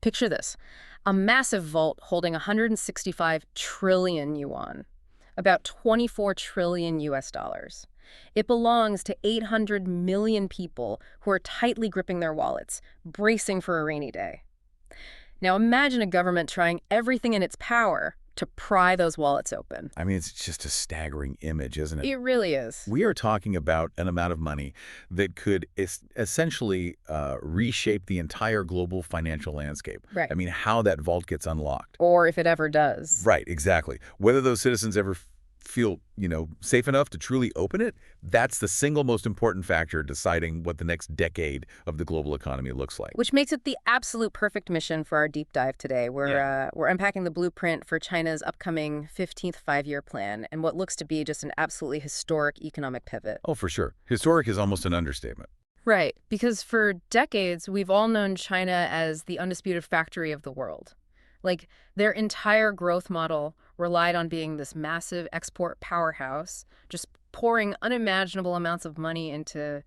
Picture this, a massive vault holding 165 trillion yuan, about 24 trillion US dollars. It belongs to 800 million people who are tightly gripping their wallets, bracing for a rainy day. Now imagine a government trying everything in its power to pry those wallets open. I mean, it's just a staggering image, isn't it? It really is. We are talking about an amount of money that could essentially reshape the entire global financial landscape. Right. I mean, how that vault gets unlocked. Or if it ever does. Right, exactly. Whether those citizens ever feel, safe enough to truly open it, that's the single most important factor deciding what the next decade of the global economy looks like. Which makes it the absolute perfect mission for our deep dive today. We're unpacking the blueprint for China's upcoming 15th five-year plan and what looks to be just an absolutely historic economic pivot. Oh, for sure. Historic is almost an understatement. Right, because for decades, we've all known China as the undisputed factory of the world. Like, their entire growth model relied on being this massive export powerhouse, just pouring unimaginable amounts of money into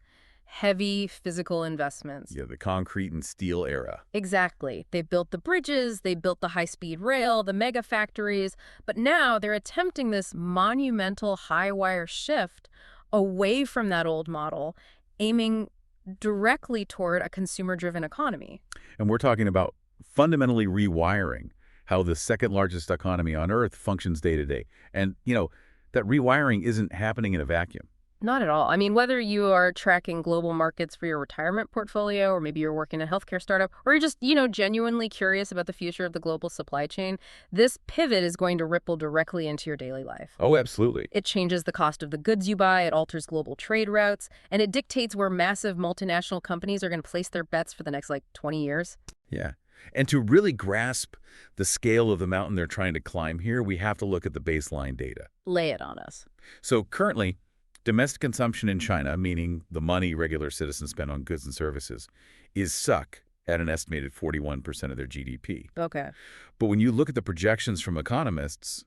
heavy physical investments. Yeah, the concrete and steel era. Exactly. They built the bridges, they built the high-speed rail, the mega factories, but now they're attempting this monumental high-wire shift away from that old model, aiming directly toward a consumer-driven economy. And we're talking about fundamentally rewiring how the second largest economy on Earth functions day to day. And, that rewiring isn't happening in a vacuum. Not at all. I mean, whether you are tracking global markets for your retirement portfolio, or maybe you're working in a healthcare startup, or you're just, genuinely curious about the future of the global supply chain, this pivot is going to ripple directly into your daily life. Oh, absolutely. It changes the cost of the goods you buy, it alters global trade routes, and it dictates where massive multinational companies are going to place their bets for the next, 20 years. Yeah. And to really grasp the scale of the mountain they're trying to climb here, we have to look at the baseline data. Lay it on us. So currently, domestic consumption in China, meaning the money regular citizens spend on goods and services, is stuck at an estimated 41% of their GDP. Okay. But when you look at the projections from economists,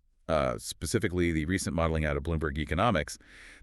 specifically the recent modeling out of Bloomberg Economics,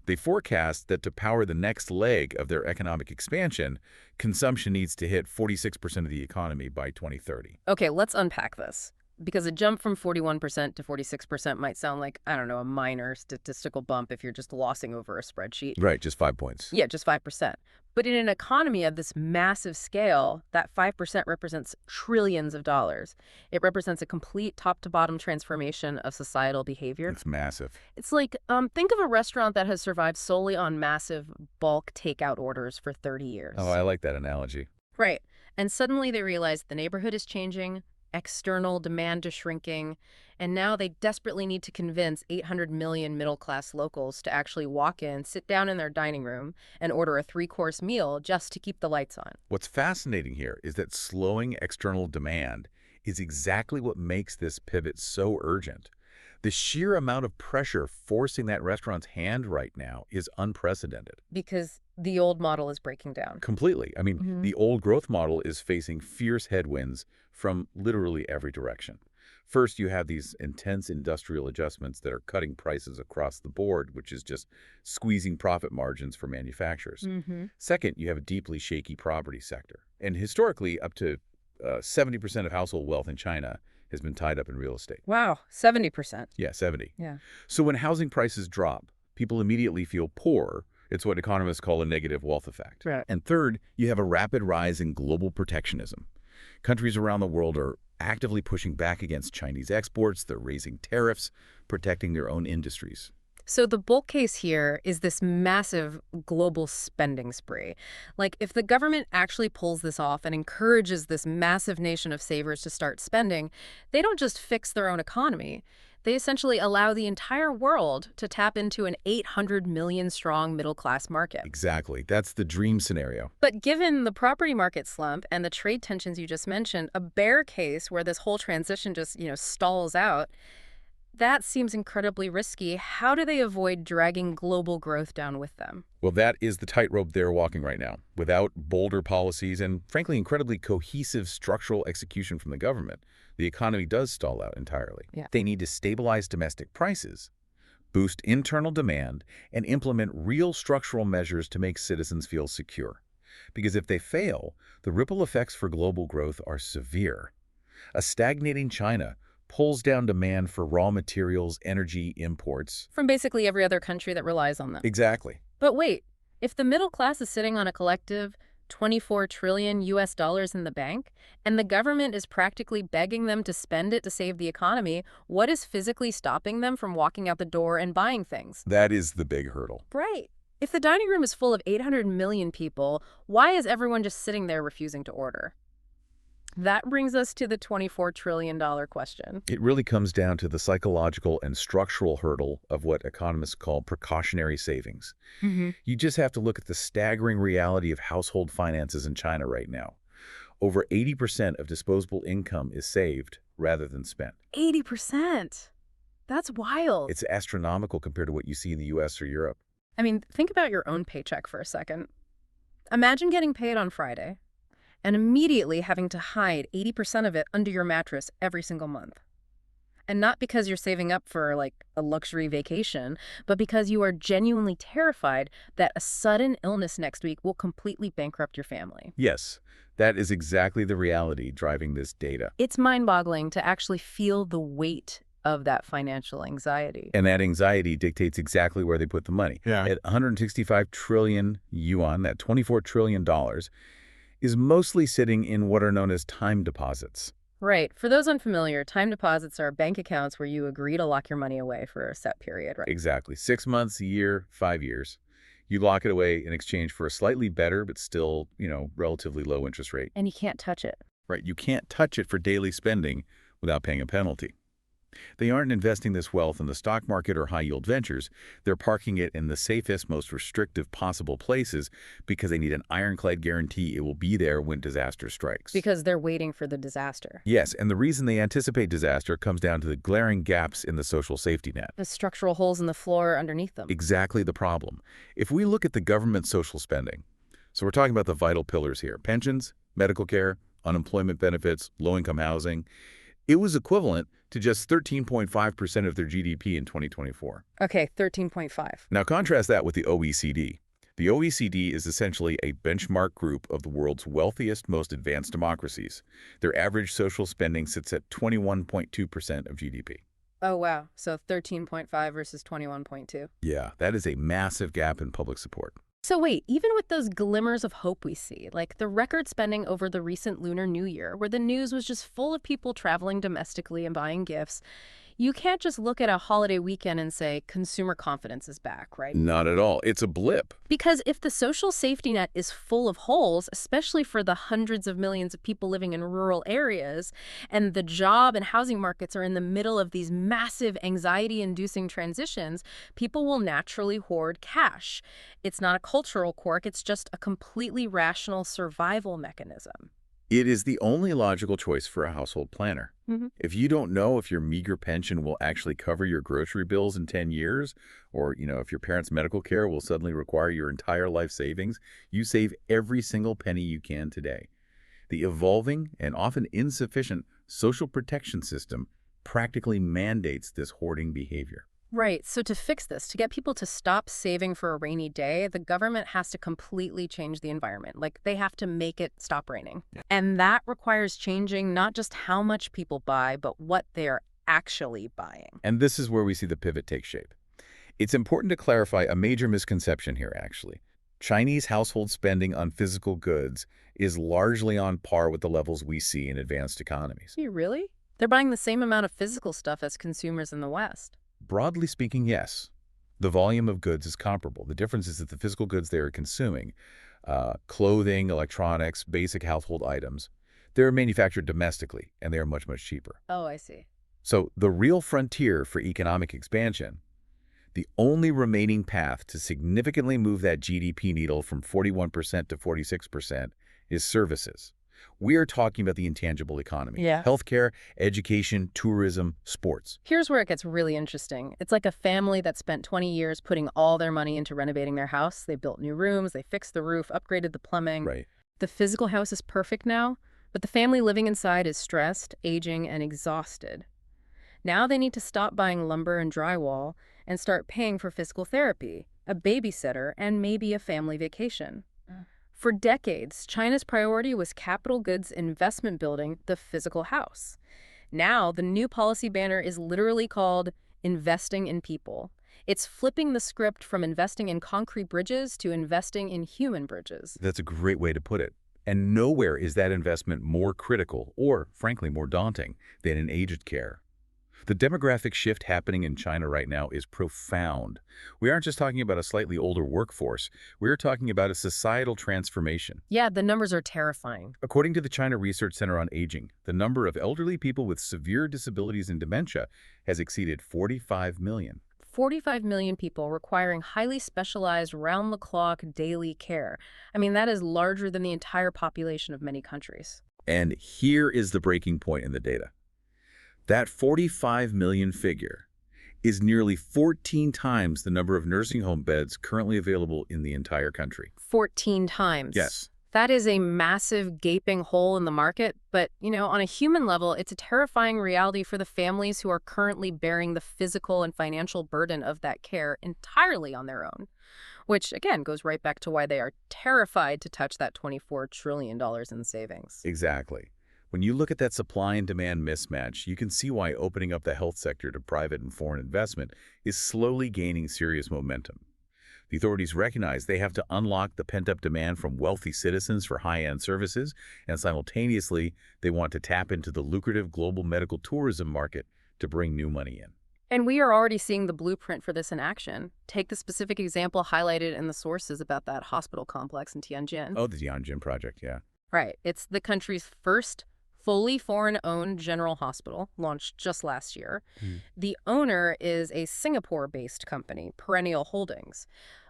they forecast that to power the next leg of their economic expansion, consumption needs to hit 46% of the economy by 2030. Okay, let's unpack this. Because a jump from 41% to 46% might sound like, I don't know, a minor statistical bump if you're just glossing over a spreadsheet. Right, just 5 points. Yeah, just 5%. But in an economy of this massive scale, that 5% represents trillions of dollars. It represents a complete top-to-bottom transformation of societal behavior. It's massive. It's like, think of a restaurant that has survived solely on massive bulk takeout orders for 30 years. Oh, I like that analogy. Right. And suddenly they realize the neighborhood is changing, external demand is shrinking, and now they desperately need to convince 800 million middle-class locals to actually walk in, sit down in their dining room, and order a three-course meal just to keep the lights on. What's fascinating here is that slowing external demand is exactly what makes this pivot so urgent. The sheer amount of pressure forcing that restaurant's hand right now is unprecedented. Because the old model is breaking down. Completely. I mean, the old growth model is facing fierce headwinds from literally every direction. First, you have these intense industrial adjustments that are cutting prices across the board, which is just squeezing profit margins for manufacturers. Second, you have a deeply shaky property sector. And historically, up to 70% of household wealth in China has been tied up in real estate. Wow, 70%. Yeah, 70. Yeah. So when housing prices drop, people immediately feel poor. It's what economists call a negative wealth effect. Right. And third, you have a rapid rise in global protectionism. Countries around the world are actively pushing back against Chinese exports. They're raising tariffs, protecting their own industries. So the bull case here is this massive global spending spree. Like, if the government actually pulls this off and encourages this massive nation of savers to start spending, they don't just fix their own economy. They essentially allow the entire world to tap into an 800 million strong middle-class market. Exactly. That's the dream scenario. But given the property market slump and the trade tensions you just mentioned, a bear case where this whole transition just, stalls out, that seems incredibly risky. How do they avoid dragging global growth down with them? Well, that is the tightrope they're walking right now. Without bolder policies and, frankly, incredibly cohesive structural execution from the government, the economy does stall out entirely. Yeah. They need to stabilize domestic prices, boost internal demand, and implement real structural measures to make citizens feel secure. Because if they fail, the ripple effects for global growth are severe. A stagnating China pulls down demand for raw materials, energy, imports. From basically every other country that relies on them. Exactly. But wait, if the middle class is sitting on a collective 24 trillion US dollars in the bank, and the government is practically begging them to spend it to save the economy, what is physically stopping them from walking out the door and buying things? That is the big hurdle. Right. If the dining room is full of 800 million people, why is everyone just sitting there refusing to order? That brings us to the $24 trillion question. It really comes down to the psychological and structural hurdle of what economists call precautionary savings. You just have to look at the staggering reality of household finances in China right now. Over 80% of disposable income is saved rather than spent. 80%. That's wild. It's astronomical compared to what you see in the US or Europe. I mean, think about your own paycheck for a second. Imagine getting paid on Friday and immediately having to hide 80% of it under your mattress every single month. And not because you're saving up for, like, a luxury vacation, but because you are genuinely terrified that a sudden illness next week will completely bankrupt your family. Yes, that is exactly the reality driving this data. It's mind-boggling to actually feel the weight of that financial anxiety. And that anxiety dictates exactly where they put the money. Yeah. At 165 trillion yuan, that $24 trillion, is mostly sitting in what are known as time deposits. Right. For those unfamiliar, time deposits are bank accounts where you agree to lock your money away for a set period, right? Exactly. 6 months, a year, 5 years. You lock it away in exchange for a slightly better, but still, relatively low interest rate. And you can't touch it. Right. You can't touch it for daily spending without paying a penalty. They aren't investing this wealth in the stock market or high-yield ventures. They're parking it in the safest, most restrictive possible places because they need an ironclad guarantee it will be there when disaster strikes. Because they're waiting for the disaster. Yes, and the reason they anticipate disaster comes down to the glaring gaps in the social safety net. The structural holes in the floor underneath them. Exactly the problem. If we look at the government social spending, so we're talking about the vital pillars here, pensions, medical care, unemployment benefits, low-income housing, it was equivalent to just 13.5% of their GDP in 2024. Okay, 13.5. Now contrast that with the OECD. The OECD is essentially a benchmark group of the world's wealthiest, most advanced democracies. Their average social spending sits at 21.2% of GDP. Oh, wow. So 13.5 versus 21.2. Yeah, that is a massive gap in public support. So wait, even with those glimmers of hope we see, like the record spending over the recent Lunar New Year, where the news was just full of people traveling domestically and buying gifts, you can't just look at a holiday weekend and say consumer confidence is back, right? Not at all. It's a blip. Because if the social safety net is full of holes, especially for the hundreds of millions of people living in rural areas, and the job and housing markets are in the middle of these massive anxiety-inducing transitions, people will naturally hoard cash. It's not a cultural quirk, it's just a completely rational survival mechanism. It is the only logical choice for a household planner. If you don't know if your meager pension will actually cover your grocery bills in 10 years, or, if your parents' medical care will suddenly require your entire life savings, you save every single penny you can today. The evolving and often insufficient social protection system practically mandates this hoarding behavior. Right. So to fix this, to get people to stop saving for a rainy day, the government has to completely change the environment. Like, they have to make it stop raining. And that requires changing not just how much people buy, but what they're actually buying. And this is where we see the pivot take shape. It's important to clarify a major misconception here, actually. Chinese household spending on physical goods is largely on par with the levels we see in advanced economies. Really? They're buying the same amount of physical stuff as consumers in the West. Broadly speaking, yes. The volume of goods is comparable. The difference is that the physical goods they are consuming, clothing, electronics, basic household items, they're manufactured domestically, and they are much, much cheaper. Oh, I see. So the real frontier for economic expansion, the only remaining path to significantly move that GDP needle from 41% to 46% is services. We are talking about the intangible economy. Yeah. Healthcare, education, tourism, sports. Here's where it gets really interesting. It's like a family that spent 20 years putting all their money into renovating their house. They built new rooms, they fixed the roof, upgraded the plumbing. Right. The physical house is perfect now, but the family living inside is stressed, aging, and exhausted. Now they need to stop buying lumber and drywall and start paying for physical therapy, a babysitter, and maybe a family vacation. For decades, China's priority was capital goods investment building, the physical house. Now, the new policy banner is literally called investing in people. It's flipping the script from investing in concrete bridges to investing in human bridges. That's a great way to put it. And nowhere is that investment more critical or, frankly, more daunting than in aged care. The demographic shift happening in China right now is profound. We aren't just talking about a slightly older workforce. We're talking about a societal transformation. Yeah, the numbers are terrifying. According to the China Research Center on Aging, the number of elderly people with severe disabilities and dementia has exceeded 45 million. 45 million people requiring highly specialized, round-the-clock daily care. I mean, that is larger than the entire population of many countries. And here is the breaking point in the data. That 45 million figure is nearly 14 times the number of nursing home beds currently available in the entire country. 14 times. Yes. That is a massive gaping hole in the market, but, on a human level, it's a terrifying reality for the families who are currently bearing the physical and financial burden of that care entirely on their own, which, again, goes right back to why they are terrified to touch that $24 trillion in savings. Exactly. When you look at that supply and demand mismatch, you can see why opening up the health sector to private and foreign investment is slowly gaining serious momentum. The authorities recognize they have to unlock the pent-up demand from wealthy citizens for high-end services, and simultaneously, they want to tap into the lucrative global medical tourism market to bring new money in. And we are already seeing the blueprint for this in action. Take the specific example highlighted in the sources about that hospital complex in Tianjin. Oh, the Tianjin project, yeah. Right. It's the country's first fully foreign-owned general hospital, launched just last year. The owner is a Singapore-based company, Perennial Holdings.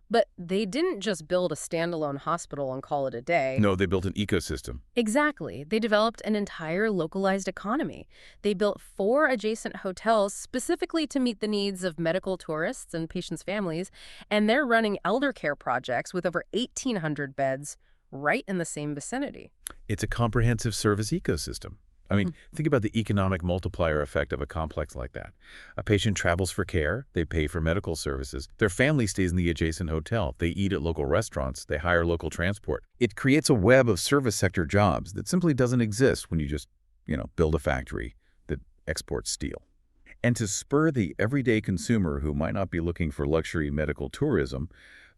But they didn't just build a standalone hospital and call it a day. No, they built an ecosystem. Exactly. They developed an entire localized economy. They built 4 adjacent hotels specifically to meet the needs of medical tourists and patients' families, and they're running elder care projects with over 1,800 beds right in the same vicinity. It's a comprehensive service ecosystem. I mean, think about the economic multiplier effect of a complex like that. A patient travels for care, they pay for medical services, their family stays in the adjacent hotel, they eat at local restaurants, they hire local transport. It creates a web of service sector jobs that simply doesn't exist when you just, build a factory that exports steel. And to spur the everyday consumer who might not be looking for luxury medical tourism,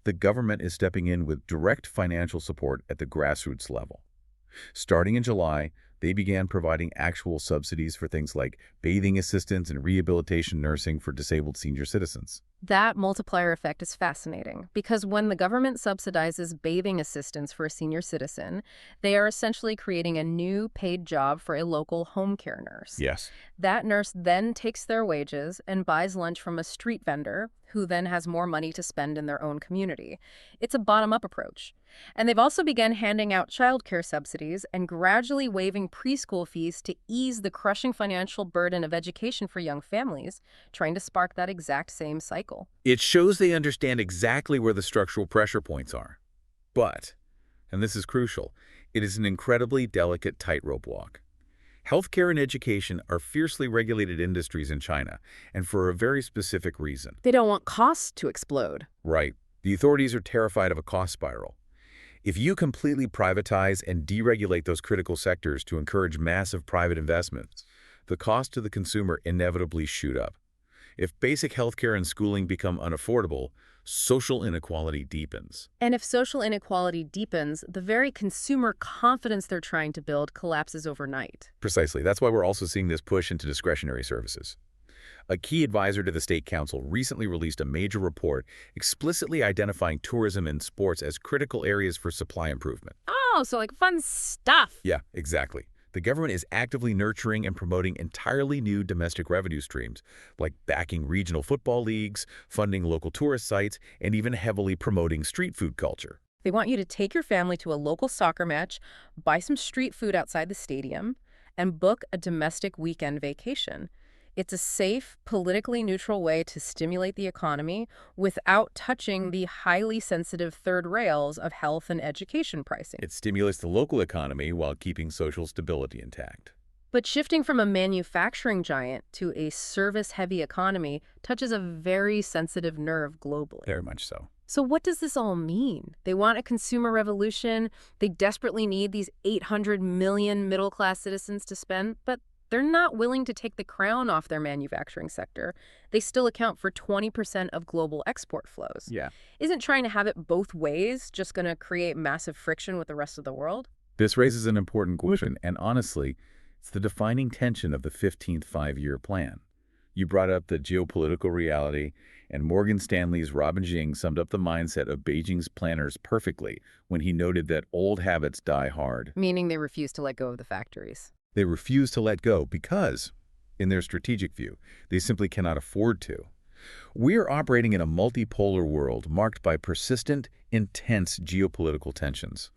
the government is stepping in with direct financial support at the grassroots level. Starting in July, they began providing actual subsidies for things like bathing assistance and rehabilitation nursing for disabled senior citizens. That multiplier effect is fascinating because when the government subsidizes bathing assistance for a senior citizen, they are essentially creating a new paid job for a local home care nurse. Yes. That nurse then takes their wages and buys lunch from a street vendor who then has more money to spend in their own community. It's a bottom-up approach. And they've also begun handing out childcare subsidies and gradually waiving preschool fees to ease the crushing financial burden of education for young families, trying to spark that exact same cycle. It shows they understand exactly where the structural pressure points are. But, and this is crucial, it is an incredibly delicate tightrope walk. Healthcare and education are fiercely regulated industries in China, and for a very specific reason. They don't want costs to explode. Right. The authorities are terrified of a cost spiral. If you completely privatize and deregulate those critical sectors to encourage massive private investments, the cost to the consumer inevitably shoot up. If basic healthcare and schooling become unaffordable, social inequality deepens. And if social inequality deepens, the very consumer confidence they're trying to build collapses overnight. Precisely. That's why we're also seeing this push into discretionary services. A key advisor to the State Council recently released a major report explicitly identifying tourism and sports as critical areas for supply improvement. Oh, so like fun stuff. Yeah, exactly. The government is actively nurturing and promoting entirely new domestic revenue streams, like backing regional football leagues, funding local tourist sites, and even heavily promoting street food culture. They want you to take your family to a local soccer match, buy some street food outside the stadium, and book a domestic weekend vacation. It's a safe, politically neutral way to stimulate the economy without touching the highly sensitive third rails of health and education pricing. It stimulates the local economy while keeping social stability intact. But shifting from a manufacturing giant to a service-heavy economy touches a very sensitive nerve globally. Very much so. So what does this all mean? They want a consumer revolution. They desperately need these 800 million middle-class citizens to spend, but they're not willing to take the crown off their manufacturing sector. They still account for 20% of global export flows. Yeah. Isn't trying to have it both ways just going to create massive friction with the rest of the world? This raises an important question, and honestly, it's the defining tension of the 15th five-year plan. You brought up the geopolitical reality, and Morgan Stanley's Robin Jing summed up the mindset of Beijing's planners perfectly when he noted that old habits die hard. Meaning they refuse to let go of the factories. They refuse to let go because, in their strategic view, they simply cannot afford to. We are operating in a multipolar world marked by persistent, intense geopolitical tensions.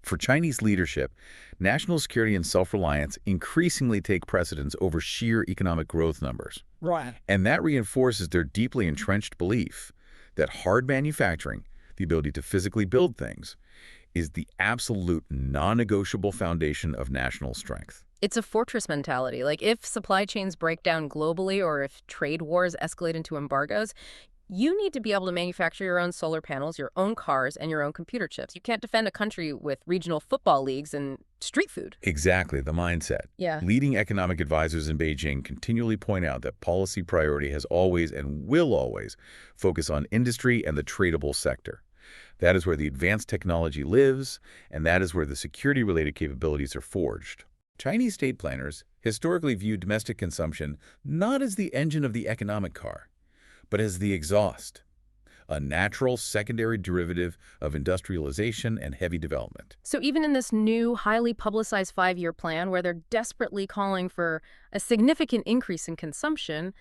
For Chinese leadership, national security and self-reliance increasingly take precedence over sheer economic growth numbers. Right. And that reinforces their deeply entrenched belief that hard manufacturing, the ability to physically build things, is the absolute non-negotiable foundation of national strength. It's a fortress mentality. Like if supply chains break down globally or if trade wars escalate into embargoes, you need to be able to manufacture your own solar panels, your own cars, and your own computer chips. You can't defend a country with regional football leagues and street food. Exactly, the mindset. Yeah. Leading economic advisors in Beijing continually point out that policy priority has always and will always focus on industry and the tradable sector. That is where the advanced technology lives, and that is where the security-related capabilities are forged. Chinese state planners historically viewed domestic consumption not as the engine of the economic car, but as the exhaust, a natural secondary derivative of industrialization and heavy development. So even in this new, highly publicized 5-year plan where they're desperately calling for a significant increase in consumption,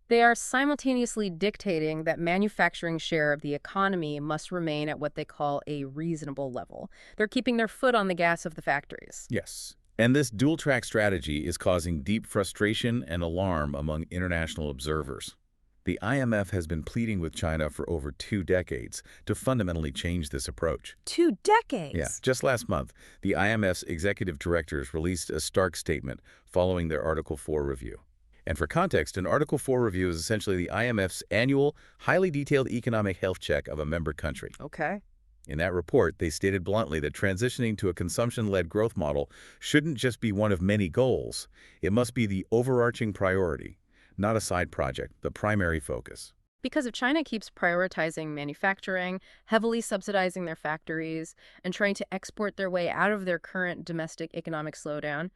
they are simultaneously dictating that manufacturing share of the economy must remain at what they call a reasonable level. They're keeping their foot on the gas of the factories. Yes. And this dual-track strategy is causing deep frustration and alarm among international observers. The IMF has been pleading with China for over 2 decades to fundamentally change this approach. 2 decades? Yeah, just last month, the IMF's executive directors released a stark statement following their Article 4 review. And for context, an Article 4 review is essentially the IMF's annual, highly detailed economic health check of a member country. Okay. In that report, they stated bluntly that transitioning to a consumption-led growth model shouldn't just be one of many goals. It must be the overarching priority, not a side project, the primary focus. Because if China keeps prioritizing manufacturing, heavily subsidizing their factories, and trying to export their way out of their current domestic economic slowdown,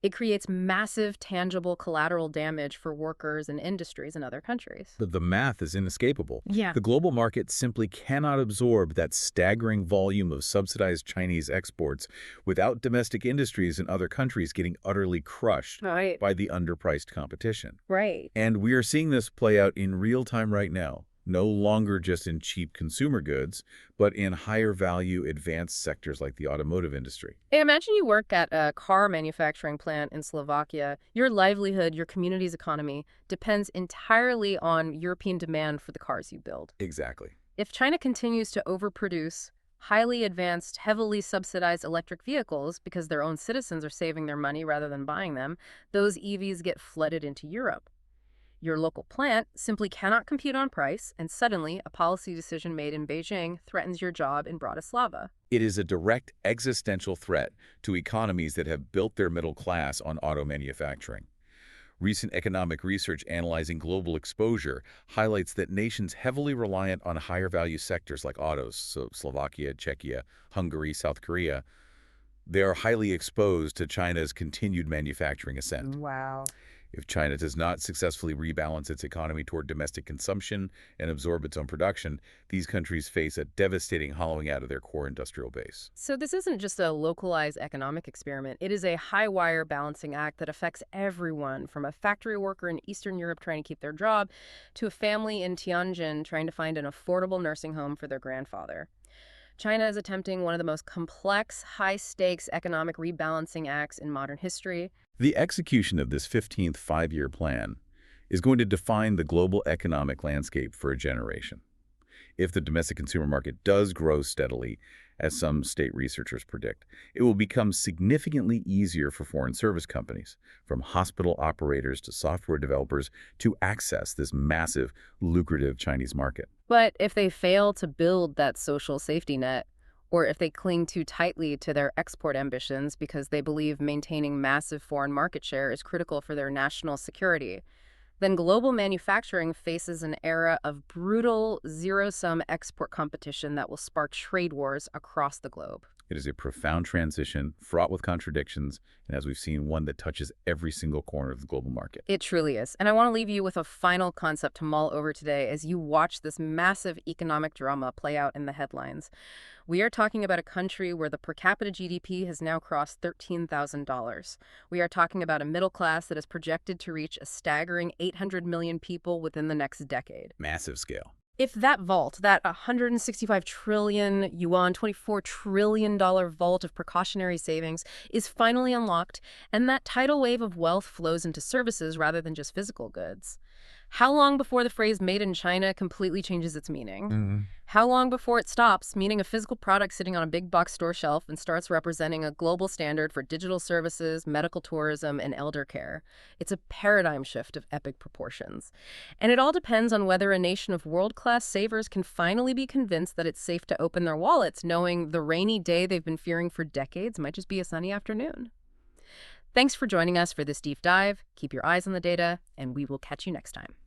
it creates massive, tangible collateral damage for workers and industries in other countries. But the math is inescapable. Yeah. The global market simply cannot absorb that staggering volume of subsidized Chinese exports without domestic industries in other countries getting utterly crushed Right. by the underpriced competition. Right. And we are seeing this play out in real time right now, no longer just in cheap consumer goods, but in higher value advanced sectors like the automotive industry. Hey, imagine you work at a car manufacturing plant in Slovakia. Your livelihood, your community's economy, depends entirely on European demand for the cars you build. Exactly. If China continues to overproduce highly advanced, heavily subsidized electric vehicles because their own citizens are saving their money rather than buying them, those EVs get flooded into Europe. Your local plant simply cannot compete on price, and suddenly a policy decision made in Beijing threatens your job in Bratislava. It is a direct existential threat to economies that have built their middle class on auto manufacturing. Recent economic research analyzing global exposure highlights that nations heavily reliant on higher value sectors like autos, so Slovakia, Czechia, Hungary, South Korea, they are highly exposed to China's continued manufacturing ascent. Wow. If China does not successfully rebalance its economy toward domestic consumption and absorb its own production, these countries face a devastating hollowing out of their core industrial base. So this isn't just a localized economic experiment. It is a high-wire balancing act that affects everyone, from a factory worker in Eastern Europe trying to keep their job to a family in Tianjin trying to find an affordable nursing home for their grandfather. China is attempting one of the most complex, high-stakes economic rebalancing acts in modern history. The execution of this 15th five-year plan is going to define the global economic landscape for a generation. If the domestic consumer market does grow steadily as some state researchers predict. It will become significantly easier for foreign service companies, from hospital operators to software developers, to access this massive, lucrative Chinese market. But if they fail to build that social safety net, or if they cling too tightly to their export ambitions because they believe maintaining massive foreign market share is critical for their national security, then global manufacturing faces an era of brutal, zero-sum export competition that will spark trade wars across the globe. It is a profound transition, fraught with contradictions, and as we've seen, one that touches every single corner of the global market. It truly is. And I want to leave you with a final concept to mull over today as you watch this massive economic drama play out in the headlines. We are talking about a country where the per capita GDP has now crossed $13,000. We are talking about a middle class that is projected to reach a staggering 800 million people within the next decade. Massive scale. If that vault, that 165 trillion yuan, $24 trillion vault of precautionary savings is finally unlocked, and that tidal wave of wealth flows into services rather than just physical goods, how long before the phrase made in China completely changes its meaning? How long before it stops meaning a physical product sitting on a big box store shelf and starts representing a global standard for digital services, medical tourism, and elder care? It's a paradigm shift of epic proportions. And it all depends on whether a nation of world-class savers can finally be convinced that it's safe to open their wallets, knowing the rainy day they've been fearing for decades might just be a sunny afternoon. Thanks for joining us for this deep dive. Keep your eyes on the data, and we will catch you next time.